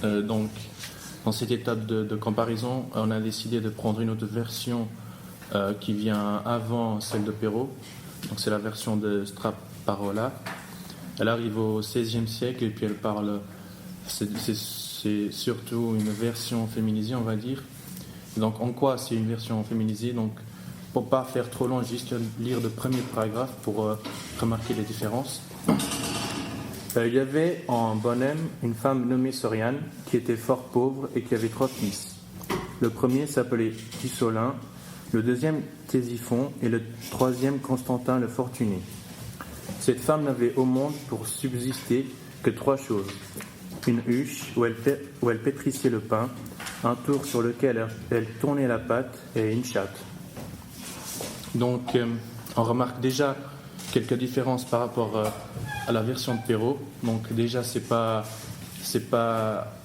Donc, dans cette étape de comparaison, on a décidé de prendre une autre version qui vient avant celle de Perrault. Donc, c'est la version de Straparola. Elle arrive au XVIe siècle et puis elle parle. C'est surtout une version féminisée, on va dire. Donc, en quoi c'est une version féminisée? Donc, pour pas faire trop long, juste lire le premier paragraphe pour remarquer les différences. Il y avait en Bonhème une femme nommée Soriane qui était fort pauvre et qui avait 3 fils. Le premier s'appelait Tissolin, le deuxième Ctésiphon et le troisième Constantin le Fortuné. Cette femme n'avait au monde pour subsister que 3 choses. Une huche où elle pétrissait le pain, un tour sur lequel elle tournait la pâte et une chatte. Donc on remarque déjà quelques différences par rapport à la version de Perrault. Donc déjà c'est pas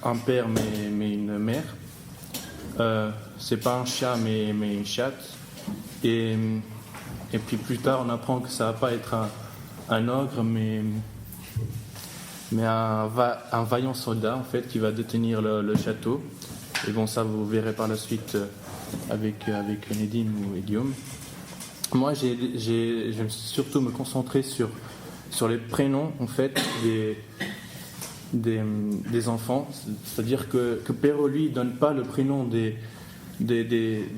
un père mais une mère. C'est pas un chat mais une chatte. Et puis plus tard on apprend que ça va pas être un ogre mais un vaillant soldat en fait qui va détenir le château. Et bon, ça vous verrez par la suite avec Nedim ou Guillaume. Moi je vais surtout me concentrer sur les prénoms en fait des enfants. C'est-à-dire que Perrault lui donne pas le prénom des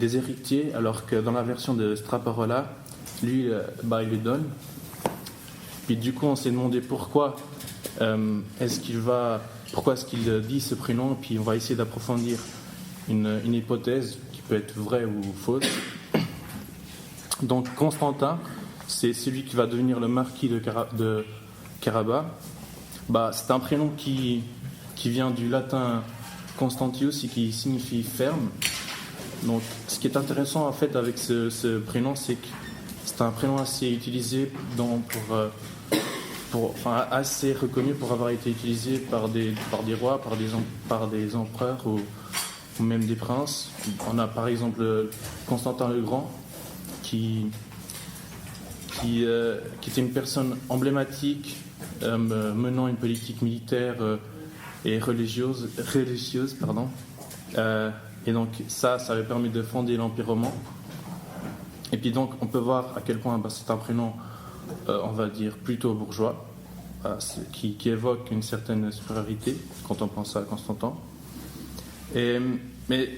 héritiers, alors que dans la version de Straparola lui il lui donne. Puis du coup on s'est demandé pourquoi est-ce qu'il dit ce prénom, puis on va essayer d'approfondir une hypothèse qui peut être vraie ou fausse. Donc Constantin, c'est celui qui va devenir le marquis de Carabas. C'est un prénom qui vient du latin Constantius et qui signifie ferme. Donc ce qui est intéressant en fait avec ce prénom, c'est que c'est un prénom assez utilisé assez reconnu pour avoir été utilisé par des rois, par des empereurs ou même des princes. On a par exemple Constantin le Grand qui était une personne emblématique menant une politique militaire et religieuse. Et donc ça avait permis de fonder l'Empire romain. Et puis donc on peut voir à quel point c'est un prénom on va dire plutôt bourgeois, qui évoque une certaine supériorité quand on pense à Constantin. Mais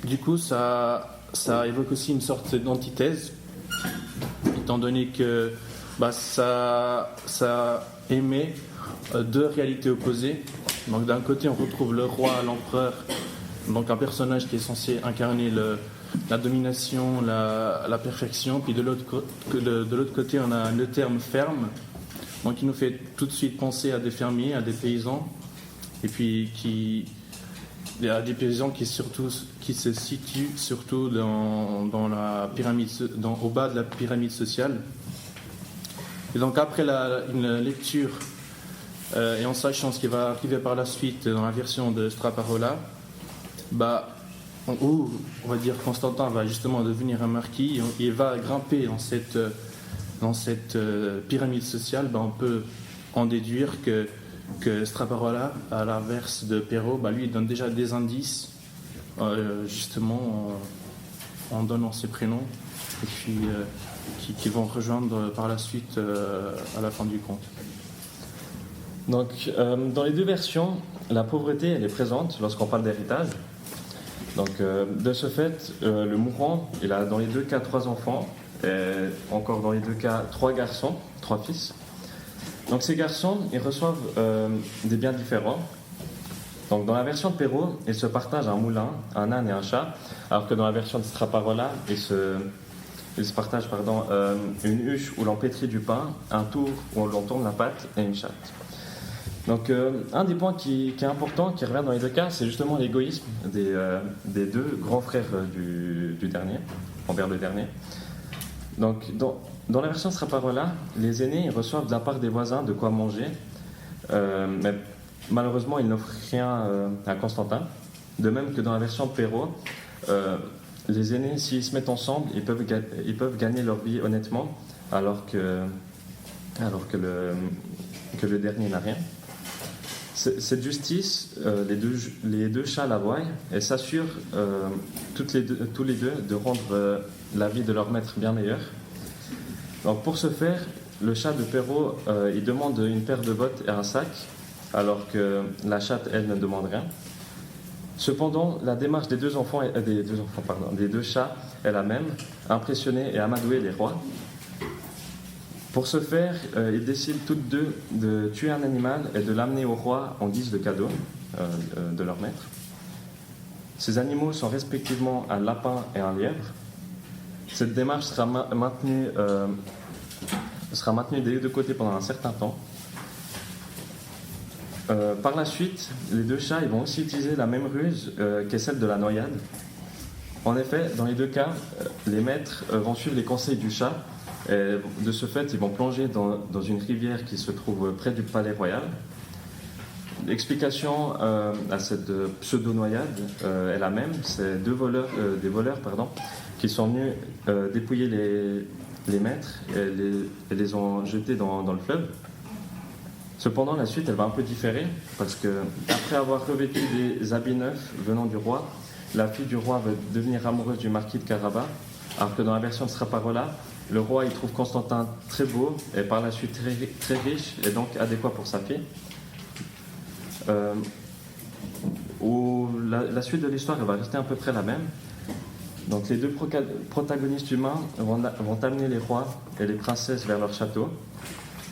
du coup, ça évoque aussi une sorte d'antithèse, étant donné que ça émet 2 réalités opposées. Donc d'un côté, on retrouve le roi, l'empereur, donc un personnage qui est censé incarner la domination, la perfection, puis de l'autre côté on a le terme ferme, donc qui nous fait tout de suite penser à des fermiers, à des paysans, et puis à des paysans qui se situent surtout dans la pyramide, au bas de la pyramide sociale. Et donc après une lecture et en sachant ce qui va arriver par la suite dans la version de Straparola, où on va dire Constantin va justement devenir un marquis et va grimper dans cette pyramide sociale, on peut en déduire que Straparola, à l'inverse de Perrault, lui donne déjà des indices justement en donnant ses prénoms et puis qui vont rejoindre par la suite à la fin du conte. Donc dans les 2 versions, la pauvreté elle est présente lorsqu'on parle d'héritage. Donc de ce fait, le mourant, il a dans les 2 cas 3 enfants, et encore dans les 2 cas 3 garçons, 3 fils. Donc ces garçons, ils reçoivent des biens différents. Donc dans la version de Perrault, ils se partagent un moulin, un âne et un chat, alors que dans la version de Straparola, ils se partagent une huche où l'on pétrit du pain, un tour où l'on tourne la pâte et une chatte. Donc un des points qui est important, qui revient dans les 2 cas, c'est justement l'égoïsme des 2 grands frères du dernier, envers le dernier. Donc dans la version Straparola, les aînés ils reçoivent de la part des voisins de quoi manger, mais malheureusement ils n'offrent rien à Constantin. De même que dans la version de Perrault, les aînés s'ils se mettent ensemble, ils peuvent gagner leur vie honnêtement, alors que le dernier n'a rien. Cette justice, les deux chats la voient et s'assurent tous les deux de rendre la vie de leur maître bien meilleure. Donc pour ce faire, le chat de Perrault, il demande une paire de bottes et un sac, alors que la chatte, elle, ne demande rien. Cependant, la démarche des deux chats est la même, impressionner et amadouer les rois. Pour ce faire, ils décident toutes deux de tuer un animal et de l'amener au roi en guise de cadeau de leur maître. Ces animaux sont respectivement un lapin et un lièvre. Cette démarche sera maintenue des deux côtés pendant un certain temps. Par la suite, les deux chats ils vont aussi utiliser la même ruse qu'est celle de la noyade. En effet, dans les deux cas, les maîtres vont suivre les conseils du chat. Et de ce fait, ils vont plonger dans une rivière qui se trouve près du palais royal. L'explication à cette pseudo-noyade est la même. C'est des voleurs qui sont venus dépouiller les maîtres et les ont jetés dans le fleuve. Cependant, la suite, elle va un peu différer parce que après avoir revêtu des habits neufs venant du roi, la fille du roi va devenir amoureuse du marquis de Carabas, alors que dans la version de Straparola, le roi il trouve Constantin très beau et par la suite très riche et donc adéquat pour sa fille. La suite de l'histoire elle va rester à peu près la même. Donc les deux protagonistes humains vont amener les rois et les princesses vers leur château.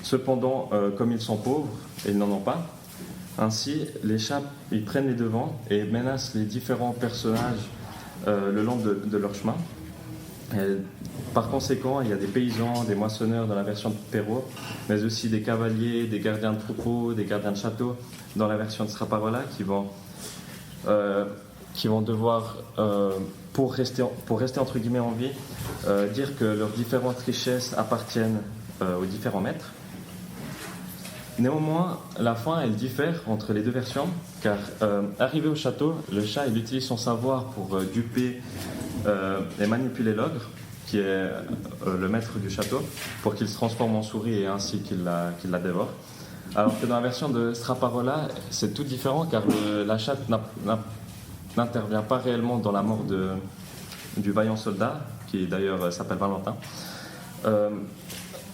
Cependant, comme ils sont pauvres et ils n'en ont pas, ainsi les chats ils prennent les devants et menacent les différents personnages le long de leur chemin. Et par conséquent, il y a des paysans, des moissonneurs dans la version de Perrault, mais aussi des cavaliers, des gardiens de troupeaux, des gardiens de château dans la version de Straparola qui vont devoir, pour rester entre guillemets en vie, dire que leurs différentes richesses appartiennent aux différents maîtres. Néanmoins, la fin elle diffère entre les deux versions, car arrivé au château, le chat il utilise son savoir pour duper et manipuler l'ogre, qui est le maître du château, pour qu'il se transforme en souris et ainsi qu'il la dévore. Alors que dans la version de Straparola, c'est tout différent car la chatte n'intervient pas réellement dans la mort du vaillant soldat, qui d'ailleurs s'appelle Valentin.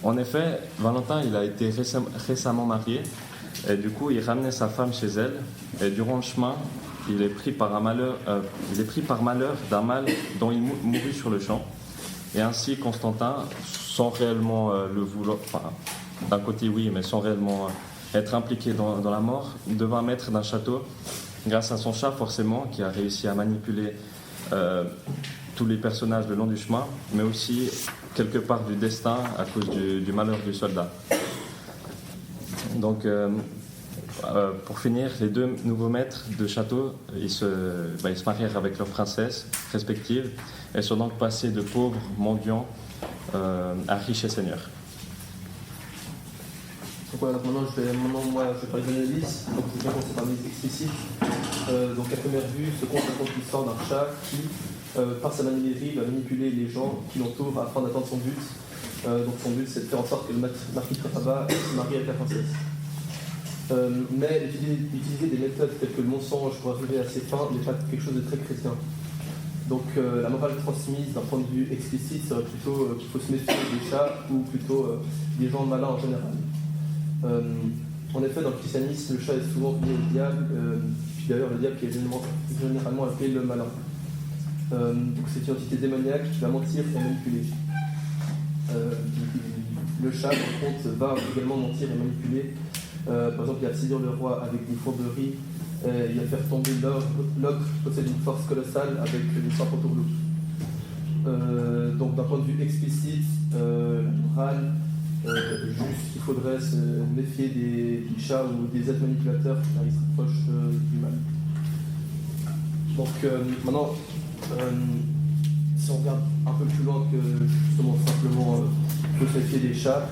En effet, Valentin il a été récemment marié et du coup il ramenait sa femme chez elle et durant le chemin il est pris par malheur d'un mal dont il mourut sur le champ. Et ainsi, Constantin, sans réellement le vouloir, enfin, d'un côté oui, mais sans réellement être impliqué dans la mort, devint maître d'un château grâce à son chat forcément, qui a réussi à manipuler tous les personnages le long du chemin, mais aussi quelque part du destin à cause du malheur du soldat. Donc, pour finir, les deux nouveaux maîtres de château, ils se marièrent avec leurs princesses respectives et sont donc passés de pauvres mendiants à riches et seigneurs. Donc voilà, maintenant je vais parler de l'analyse. Donc je vais commencer par l'analyse explicite. Donc à première vue, ce conte raconte l'histoire d'un chat qui, par sa maniérie, va manipuler les gens qui l'entourent afin d'atteindre son but. Donc son but, c'est de faire en sorte que le marquis de Carabas se marie avec la princesse. Mais utiliser des méthodes telles que le mensonge pour arriver à ses fins n'est pas quelque chose de très chrétien. Donc la morale transmise d'un point de vue explicite serait plutôt qu'il faut se méfier des chats ou plutôt des gens malins en général. En effet, dans le christianisme, le chat est souvent lié au diable, puis d'ailleurs le diable qui est généralement appelé le malin. Donc c'est une entité démoniaque qui va mentir et manipuler. Le chat, par contre, va également mentir et manipuler. Par exemple, il va séduire le roi avec des fourberies, il va faire tomber l'ogre qui possède une force colossale avec des sorts entourloupes. Donc d'un point de vue explicite, moral, juste qu'il faudrait se méfier des chats ou des êtres manipulateurs car ils se rapprochent du mal. Donc maintenant, si on regarde un peu plus loin que justement simplement il faut se méfier des chats,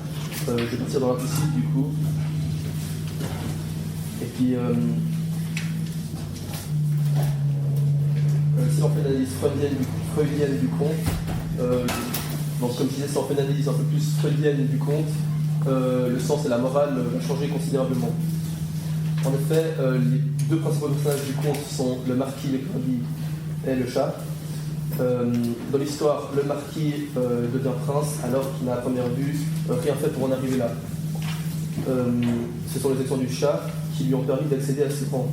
je vais partir dans l'implicite du coup. Et puis, si on fait une analyse freudienne du conte, donc comme je disais, si on fait une analyse un peu plus freudienne du conte, le sens et la morale va changer considérablement. En effet, les deux principaux personnages du conte sont le marquis, le gradis et le chat. Dans l'histoire, le marquis devient prince alors qu'il n'a à première vue rien fait pour en arriver là. Ce sont les actions du chat qui lui ont permis d'accéder à ce rang.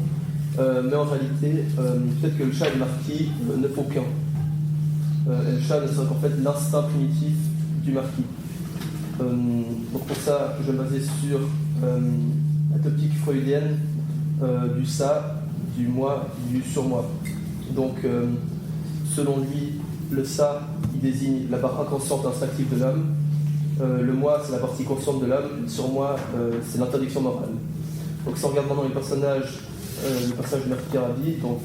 Mais en réalité, peut-être que le chat et le marquis ne font qu'un. Et le chat ne serait qu'en fait l'instinct primitif du marquis. Donc pour ça, je vais me baser sur la topique freudienne du ça, du moi, du surmoi. Donc, selon lui, le ça, il désigne la part inconsciente instinctive de l'homme. Le moi, c'est la partie consciente de l'homme. Le surmoi, c'est l'interdiction morale. Donc, si on regarde maintenant le personnage du marquis Arabi, donc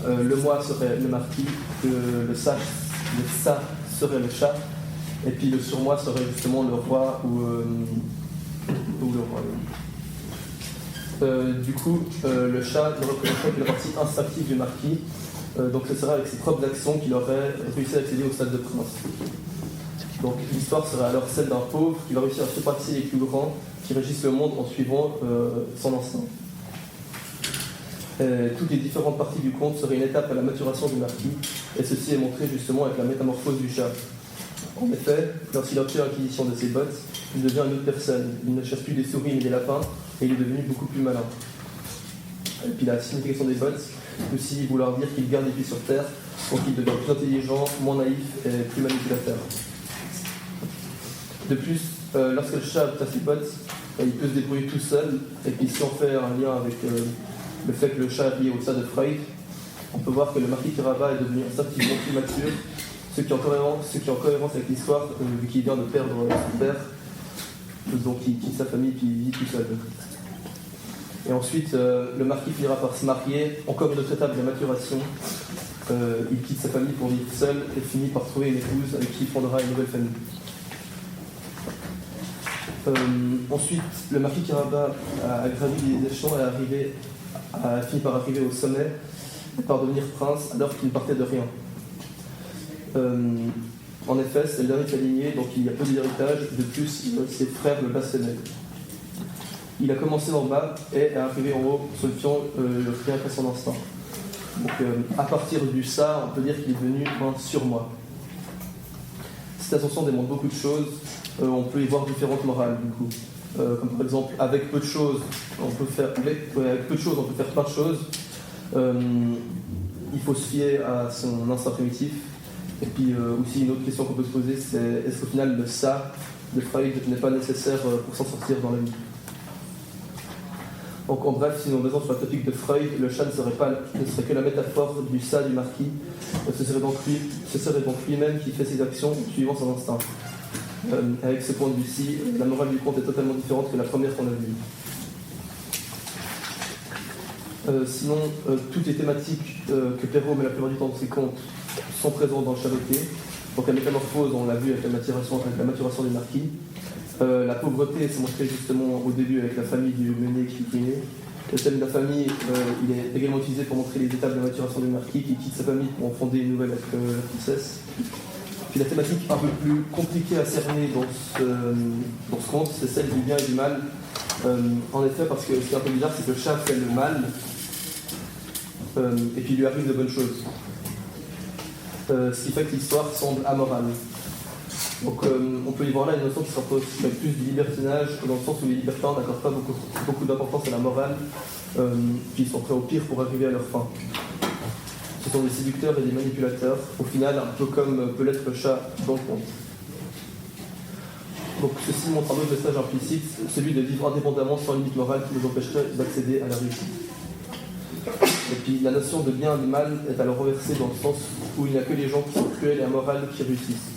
le moi serait le marquis, le ça serait le chat, et puis le surmoi serait justement le roi ou le royaume. Du coup, le chat ne représente que la partie instinctive du marquis, donc ce serait avec ses propres actions qu'il aurait réussi à accéder au stade de prince. Donc l'histoire serait alors celle d'un pauvre qui va réussir à surpasser les plus grands qui régissent le monde en suivant son instinct. Toutes les différentes parties du conte seraient une étape à la maturation du marquis, et ceci est montré justement avec la métamorphose du chat. En effet, lorsqu'il obtient l'acquisition de ses bottes, il devient une autre personne. Il ne cherche plus des souris mais des lapins, et il est devenu beaucoup plus malin. Et puis la signification des bottes peut aussi vouloir dire qu'il garde les pieds sur terre, donc il devient plus intelligent, moins naïf et plus manipulateur. De plus, lorsque le chat obtient ses bottes, il peut se débrouiller tout seul, et puis si on fait un lien avec le fait que le chat est lié au ça de Freud, on peut voir que le marquis Kiraba est devenu instinctivement plus mature, ce qui est en cohérence avec l'histoire, vu qu'il vient de perdre son père, donc il quitte sa famille puis il vit tout seul. Et ensuite, le marquis finira par se marier, encore une autre étape de la maturation. Il quitte sa famille pour vivre seul et finit par trouver une épouse avec qui il fondera une nouvelle famille. Ensuite, le marquis Kiraba a gravi les échelons et a fini par arriver au sommet, par devenir prince alors qu'il partait de rien. En effet, c'est le dernier de sa lignée, donc il y a peu d'héritage. De plus, ses frères le blasphémaient. Il a commencé en bas et est arrivé en haut, solidifiant rien qu'à son instinct. Donc, à partir du ça, on peut dire qu'il est devenu un surmoi. Cette ascension démontre beaucoup de choses. On peut y voir différentes morales, du coup. Comme par exemple, avec peu de choses, on peut faire plein de choses. Il faut se fier à son instinct primitif. Et puis aussi une autre question qu'on peut se poser, c'est est-ce qu'au final le ça de Freud n'est pas nécessaire pour s'en sortir dans la vie. Donc en bref, si nous basons sur la topique de Freud, le chat ne serait que la métaphore du ça du marquis. Ce serait donc lui-même qui fait ses actions suivant son instinct. Avec ce point de vue-ci, la morale du conte est totalement différente que la première qu'on a vue. Sinon, toutes les thématiques que Perrault met la plupart du temps dans ses contes sont présentes dans le Chaboté. Donc la métamorphose, on l'a vu avec la maturation du marquis. La pauvreté, c'est montré justement au début avec la famille du meunier qui est né. Le thème de la famille, il est également utilisé pour montrer les étapes de la maturation du marquis qui quitte sa famille pour en fonder une nouvelle avec la princesse. Puis la thématique un peu plus compliquée à cerner dans ce conte, c'est celle du bien et du mal. En effet, parce que ce qui est un peu bizarre, c'est que le chat fait le mal et puis il lui arrive de bonnes choses. Ce qui fait que l'histoire semble amorale. Donc on peut y voir là une notion qui se rapproche plus du libertinage, dans le sens où les libertins n'accordent pas beaucoup d'importance à la morale, puis ils sont prêts au pire pour arriver à leur fin. Ce sont des séducteurs et des manipulateurs, au final un peu comme peut l'être le chat dans le conte. Donc ceci montre un autre message implicite, celui de vivre indépendamment sans limite morale qui nous empêcherait d'accéder à la réussite. Et puis la notion de bien et de mal est alors renversée dans le sens où il n'y a que les gens qui sont cruels et amorales qui réussissent.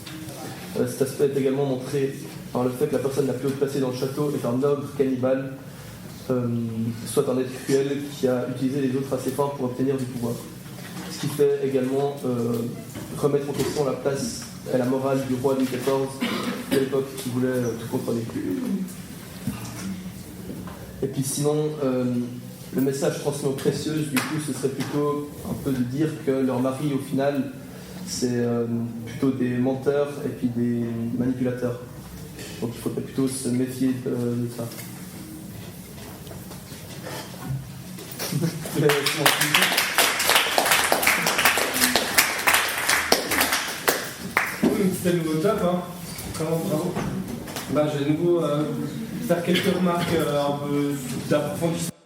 Cet aspect est également montré par le fait que la personne la plus haut placée dans le château est un ogre cannibale, soit un être cruel qui a utilisé les autres à ses fins pour obtenir du pouvoir. Ce qui fait également remettre en question la place et la morale du roi Louis XIV de l'époque qui voulait tout contrôler. Et puis sinon, le message transmis aux précieuses, du coup, ce serait plutôt un peu de dire que leur mari, au final, c'est plutôt des menteurs et puis des manipulateurs. Donc il faudrait plutôt se méfier de ça. Mais c'est mon plaisir. Oui, c'était le nouveau job, hein. Vraiment bravo. Bah, je vais de nouveau faire quelques remarques un peu d'approfondissement.